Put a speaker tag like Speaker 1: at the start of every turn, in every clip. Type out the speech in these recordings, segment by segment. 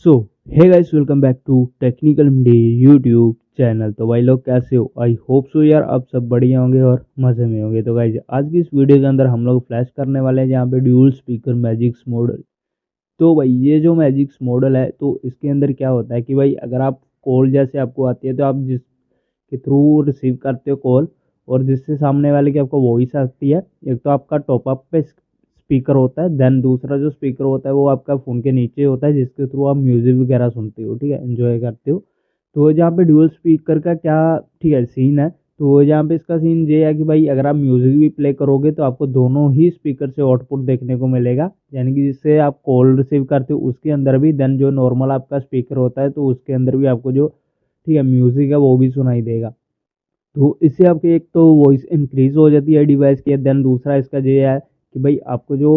Speaker 1: So hey guys, welcome back to technical day YouTube channel. तो भाई लोग कैसे हो? आई होप सो यार, आप सब बढ़िया होंगे और मज़े में होंगे। तो गाइस आज की इस वीडियो के अंदर हम लोग फ्लैश करने वाले हैं जहाँ पे ड्यूल स्पीकर मैजिक्स मॉडल। तो भाई ये जो मैजिक्स मॉडल है, तो इसके अंदर क्या होता है कि भाई अगर आप कॉल जैसे आपको आती है, तो आप जिसके थ्रू रिसीव करते हो कॉल, और जिससे सामने वाले की आपको वॉइस आती है, एक तो आपका टॉपअप पे स्पीकर होता है, देन दूसरा जो स्पीकर होता है वो आपका फ़ोन के नीचे होता है, जिसके थ्रू आप म्यूज़िक वगैरह सुनते हो, ठीक है, एंजॉय करते हो। तो जहाँ पे ड्यूल स्पीकर का क्या, ठीक है, सीन है। तो जहाँ पे इसका सीन ये है कि भाई अगर आप म्यूज़िक भी प्ले करोगे तो आपको दोनों ही स्पीकर से आउटपुट देखने को मिलेगा, यानी कि जिससे आप कॉल रिसीव करते हो उसके अंदर भी, देन जो नॉर्मल आपका स्पीकर होता है तो उसके अंदर भी आपको जो, ठीक है, म्यूज़िक है वो भी सुनाई देगा। तो इससे आपकी एक तो वॉइस इंक्रीज हो जाती है डिवाइस की, देन दूसरा इसका ये है कि भाई आपको जो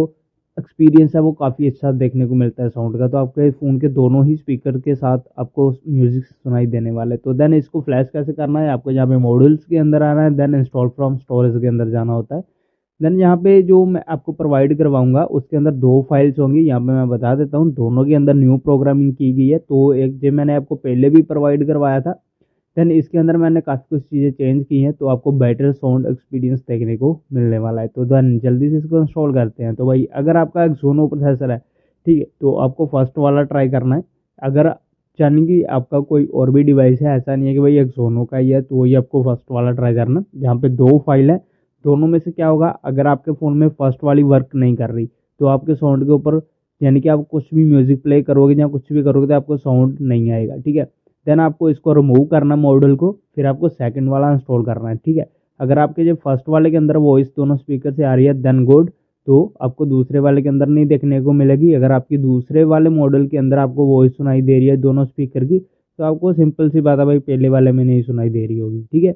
Speaker 1: एक्सपीरियंस है वो काफ़ी अच्छा देखने को मिलता है साउंड का। तो आपके फ़ोन के दोनों ही स्पीकर के साथ आपको म्यूज़िक सुनाई देने वाला है। तो देन इसको फ्लैश कैसे करना है, आपको यहाँ पे मॉडल्स के अंदर आना है, देन इंस्टॉल फ्रॉम स्टोरेज के अंदर जाना होता है। देन यहाँ पे जो मैं आपको प्रोवाइड करवाऊंगा उसके अंदर दो फाइल्स होंगी, यहाँ पे मैं बता देता हूँ, दोनों के अंदर न्यू प्रोग्रामिंग की गई है। तो एक जो मैंने आपको पहले भी प्रोवाइड करवाया था, देन इसके अंदर मैंने काफ़ी कुछ चीज़ें चेंज की हैं, तो आपको बेटर साउंड एक्सपीरियंस देखने को मिलने वाला है। तो देन जल्दी से इसको इंस्टॉल करते हैं। तो भाई अगर आपका एक Xuno प्रोसेसर है, ठीक है, तो आपको फर्स्ट वाला ट्राई करना है। अगर यानी कि आपका कोई और भी डिवाइस है, ऐसा नहीं है कि भाई एक Xuno का ही है तो वही आपको फर्स्ट वाला ट्राई करना। जहाँ पे दो फाइल है, दोनों में से क्या होगा, अगर आपके फ़ोन में फर्स्ट वाली वर्क नहीं कर रही तो आपके साउंड के ऊपर, यानी कि आप कुछ भी म्यूज़िक प्ले करोगे या कुछ भी करोगे तो आपको साउंड नहीं आएगा, ठीक है। देन आपको इसको रिमूव करना मॉडल को, फिर आपको सेकंड वाला इंस्टॉल करना है, ठीक है। अगर आपके जो फर्स्ट वाले के अंदर वॉइस दोनों स्पीकर से आ रही है देन गुड, तो आपको दूसरे वाले के अंदर नहीं देखने को मिलेगी। अगर आपकी दूसरे वाले मॉडल के अंदर आपको वॉइस सुनाई दे रही है दोनों स्पीकर की, तो आपको सिंपल सी बात है भाई, पहले वाले में नहीं सुनाई दे रही होगी, ठीक है।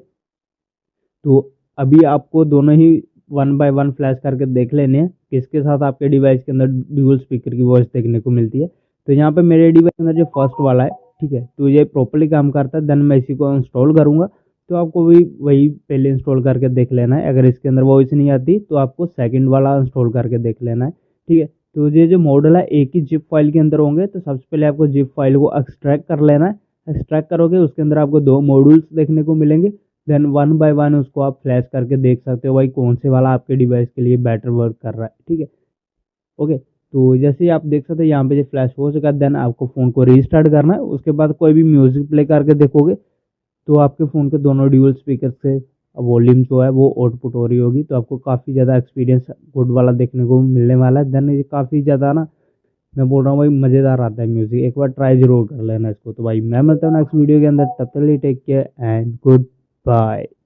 Speaker 1: तो अभी आपको दोनों ही वन बाय वन फ्लैश करके देख लेने हैं किसके साथ आपके डिवाइस के अंदर ड्यूल स्पीकर की वॉइस देखने को मिलती है। तो यहाँ पे मेरे डिवाइस के अंदर जो फर्स्ट वाला है, ठीक है, तो ये प्रॉपर्ली काम करता है। देन मैं इसी को इंस्टॉल करूँगा, तो आपको भी वही पहले इंस्टॉल करके देख लेना है। अगर इसके अंदर वॉइस नहीं आती तो आपको सेकंड वाला इंस्टॉल करके देख लेना है, ठीक है। तो ये जो मॉडल है एक ही जिप फाइल के अंदर होंगे, तो सबसे पहले आपको जिप फाइल को एक्सट्रैक्ट कर लेना है। एक्सट्रैक्ट करोगे उसके अंदर आपको दो मॉड्यूल्स देखने को मिलेंगे। देन वन बाय वन उसको आप फ्लैश करके देख सकते हो भाई कौन से वाला आपके डिवाइस के लिए बेटर वर्क कर रहा है, ठीक है। ओके, तो जैसे ही आप देख सकते हैं यहाँ पे जो फ्लैश हो चुका है, देन आपको फ़ोन को रीस्टार्ट करना है। उसके बाद कोई भी म्यूज़िक प्ले करके देखोगे तो आपके फ़ोन के दोनों ड्यूल स्पीकर से वॉल्यूम जो है वो आउटपुट हो रही होगी। तो आपको काफ़ी ज़्यादा एक्सपीरियंस गुड वाला देखने को मिलने वाला है। देन ये काफ़ी ज़्यादा ना, मैं बोल रहा हूँ भाई, मज़ेदार आता है म्यूज़िक, एक बार ट्राई ज़रूर कर लेना इसको। तो भाई मैं मिलता हूँ नेक्स्ट वीडियो के अंदर, तब तक के लिए take care and good bye.